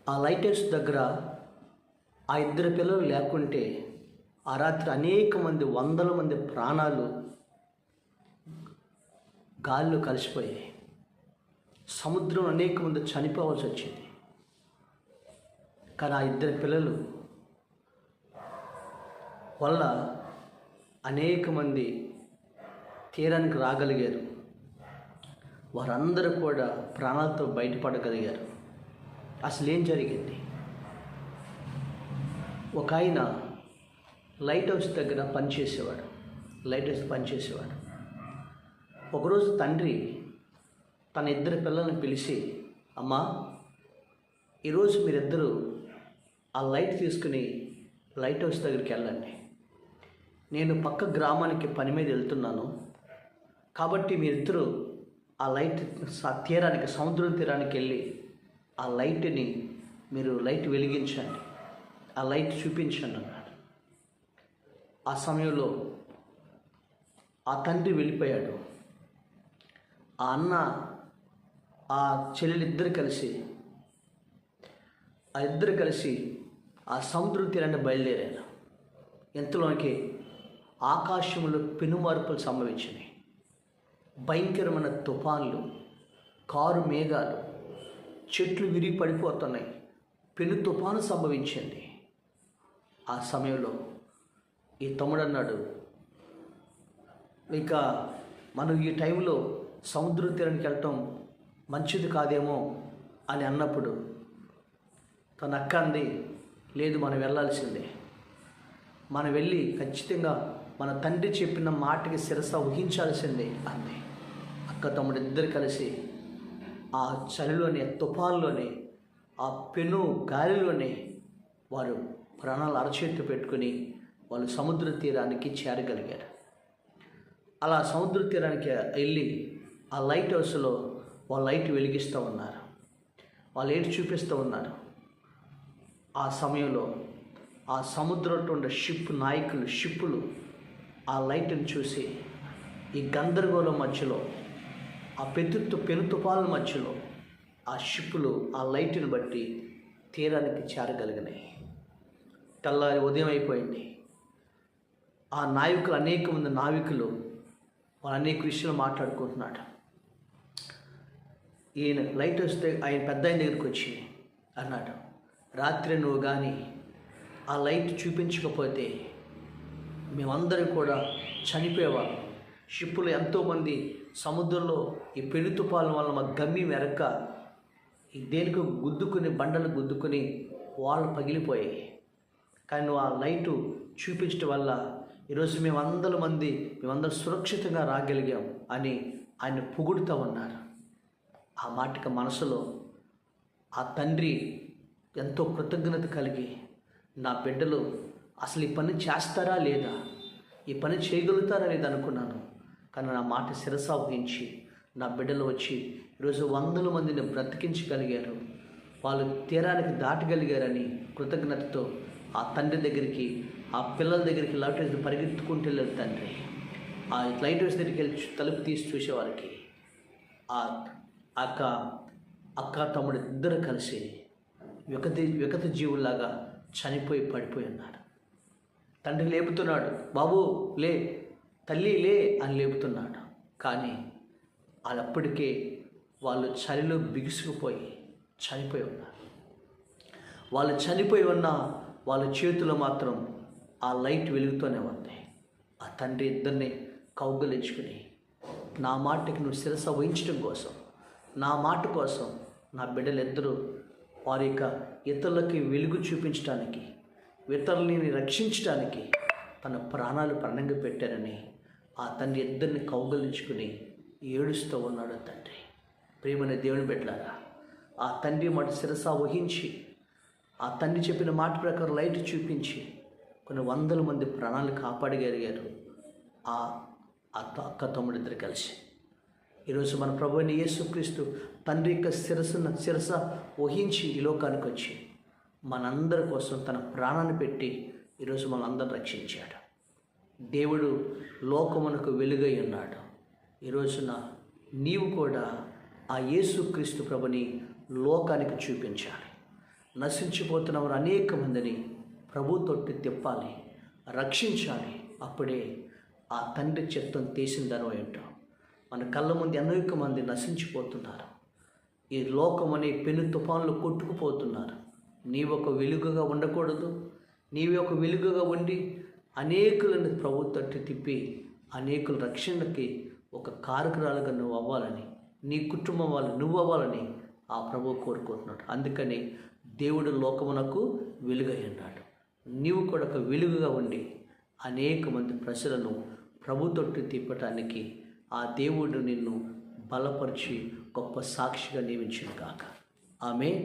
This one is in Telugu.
ఆ లైట్ హౌస్ దగ్గర ఆ ఇద్దరు పిల్లలు లేకుంటే ఆ రాత్రి అనేక మంది, వందల మంది ప్రాణాలు గాల్లో కలిసిపోయాయి. సముద్రం అనేక మంది చనిపోవాల్సి వచ్చింది. కానీ ఆ ఇద్దరు పిల్లలు వల్ల అనేక మంది తీరానికి రాగలిగారు. వారందరూ కూడా ప్రాణాలతో బయటపడగలిగారు. అసలు ఏం జరిగింది? ఒక ఆయన లైట్ హౌస్ దగ్గర పనిచేసేవాడు. ఒకరోజు తండ్రి తన ఇద్దరు పిల్లల్ని పిలిచి, అమ్మా, ఈరోజు మీరిద్దరూ ఆ లైట్ తీసుకుని లైట్ హౌస్ దగ్గరికి వెళ్ళండి. నేను పక్క గ్రామానికి పని మీద వెళ్తున్నాను కాబట్టి మీరిద్దరూ ఆ లైట్ తీరానికి, సముద్రం తీరానికి వెళ్ళి ఆ లైట్ని మీరు లైట్ వెలిగించండి, ఆ లైట్ చూపించండి అన్నాడు. ఆ సమయంలో ఆ తండ్రి వెళ్ళిపోయాడు. ఆ అన్న, ఆ చెల్లెలిద్దరు కలిసి ఆ సముద్రం తీరాన్ని బయలుదేరారు. ఇంతలోకి ఆకాశంలో పెనుమార్పులు సంభవించినాయి. భయంకరమైన తుఫాన్లు, కారు మేఘాలు, చెట్లు విరిగి పడిపోతున్నాయి. పెను తుఫాను సంభవించింది. ఆ సమయంలో ఈ తమ్ముడు అన్నాడు, ఇక మనం ఈ టైంలో సముద్ర తీరానికి వెళ్ళటం మంచిది కాదేమో అని అన్నప్పుడు తన అక్క అంది, లేదు, మనం వెళ్ళాల్సిందే, మనం వెళ్ళి ఖచ్చితంగా మన తండ్రి చెప్పిన మాటకి శిరస వహించాల్సిందే అంది. అక్క తమ్ముడు ఇద్దరు కలిసి ఆ చలిలోనే, తుఫాన్లోనే, ఆ పెను గాలిలోనే వారు ప్రాణాలు అరచేతి పెట్టుకుని వాళ్ళు సముద్ర తీరానికి చేరగలిగారు. అలా సముద్ర తీరానికి వెళ్ళి ఆ లైట్ హౌస్లో వాళ్ళు లైట్ వెలిగిస్తూ ఉన్నారు, వాళ్ళు లైట్ చూపిస్తూ ఉన్నారు. ఆ సమయంలో ఆ సముద్రంలో ఉండే షిప్పులు ఆ లైట్ని చూసి ఈ గందరగోళం మధ్యలో, ఆ పెను తుఫానుల మధ్యలో ఆ షిప్పులు ఆ లైట్ని బట్టి తీరానికి చేరగలిగినాయి. తెల్లారి ఉదయం అయిపోయింది. ఆ నావికులు, అనేక మంది నావికులు వాళ్ళు అనేక విషయాలు మాట్లాడుకుంటున్నాడు. ఈయన లైట్ వస్తే ఆయన పెద్ద ఆయన దగ్గరికి వచ్చి అన్నాడు, రాత్రి నువ్వు కానీ ఆ లైట్ చూపించకపోతే మేమందరం కూడా చనిపోయేవాళ్ళం. షిప్పులు ఎంతోమంది సముద్రంలో ఈ పెను తుఫాను వల్ల మా గమ్యం ఎరక్క ఈ దేనికి గుద్దుకుని, బండలు గుద్దుకుని వాళ్ళు పగిలిపోయాయి. కానీ నువ్వు ఆ లైటు చూపించడం వల్ల ఈరోజు మేమందరం సురక్షితంగా రాగలిగాం అని ఆయన పొగుడుతూ ఉన్నారు. ఆ మాటకి మనసులో ఆ తండ్రి ఎంతో కృతజ్ఞత కలిగి, నా బిడ్డలు అసలు ఈ పని చేస్తారా లేదా, ఈ పని చేయగలుగుతారా లేదా అనుకున్నాను. కానీ నా మాట శిరస వహించి నా బిడ్డలు వచ్చి ఈరోజు వందల మందిని బ్రతికించగలిగారు, వాళ్ళు తీరానికి దాటగలిగారని కృతజ్ఞతతో ఆ తండ్రి దగ్గరికి, ఆ పిల్లల దగ్గరికి లైట్ హౌస్ పరిగెత్తుకుంటూ వెళ్ళారు తండ్రి. ఆ లైట్ హౌస్ దగ్గరికి వెళ్ళి తలుపు తీసి చూసేవారికి ఆ అక్క తమ్ముడు ఇద్దరు కలిసి వికత జీవుల్లాగా చనిపోయి పడిపోయి ఉన్నారు. తండ్రి లేపుతున్నాడు, బాబు లే, తల్లి లే అని లేపుతున్నాడు. కానీ అప్పటికే వాళ్ళు చలిలో బిగుసుకుపోయి చనిపోయి ఉన్నారు. వాళ్ళు చనిపోయి ఉన్న వాళ్ళ చేతిలో మాత్రం ఆ లైట్ వెలుగుతూనే ఉంది. ఆ తండ్రి ఇద్దరిని కౌగిలించుకుని, నా మాటకి నువ్వు శిరస వహించడం కోసం, నా మాట కోసం నా బిడ్డలిద్దరూ వారి యొక్క ఇతరులకి వెలుగు చూపించడానికి, ఇతరులని రక్షించడానికి తన ప్రాణాలు పణంగా పెట్టారని ఆ తండ్రి ఇద్దరిని కౌగిలించుకుని ఏడుస్తూ ఉన్నాడు తండ్రి. ప్రియమైన దేవుని బిడ్డలారా, ఆ తండ్రి మాట శిరస వహించి, ఆ తండ్రి చెప్పిన మాట ప్రకారం లైట్ చూపించి కొన్ని వందల మంది ప్రాణాలు కాపాడగలిగారు ఆ అక్క తమ్ముడిద్దరు కలిసి. ఈరోజు మన ప్రభు అయిన యేసుక్రీస్తు తండ్రి యొక్క శిరస వహించి ఈ లోకానికి వచ్చి మనందరి కోసం తన ప్రాణాన్ని పెట్టి ఈరోజు మనందరం రక్షించాడు. దేవుడు లోకమునకు వెలుగై ఉన్నాడు. ఈరోజున నీవు కూడా ఆ యేసుక్రీస్తు ప్రభుని లోకానికి చూపించాలి. నశించిపోతున్న వారు అనేక మందిని ప్రభు తొట్టి తిప్పాలి, రక్షించాలి. అప్పుడే ఆ తండ్రి చిత్తం తీసిందనో ఏంటో. మన కళ్ళ ముందు అనేక మంది నశించిపోతున్నారు. ఈ లోకం అనే పెను తుఫాన్లు కొట్టుకుపోతున్నారు. నీవు ఒక వెలుగుగా ఉండకూడదు. నీవే ఒక వెలుగుగా ఉండి అనేకులను ప్రభు తట్టు తిప్పి అనేకుల రక్షణకి ఒక కారకురాలుగా నువ్వు అవ్వాలని, నీ కుటుంబం వాళ్ళు నువ్వు అవ్వాలని ఆ ప్రభు కోరుకుంటున్నాడు. అందుకని దేవుడు లోకమునకు వెలుగై ఉన్నాడు. నీవు కూడా ఒక వెలుగుగా ఉండి అనేక మంది ప్రజలను ప్రభు తట్టు తిప్పటానికి ఆ దేవుడు నిన్ను బలపరిచి గొప్ప సాక్షిగా నియమించును గాక. ఆమేన్.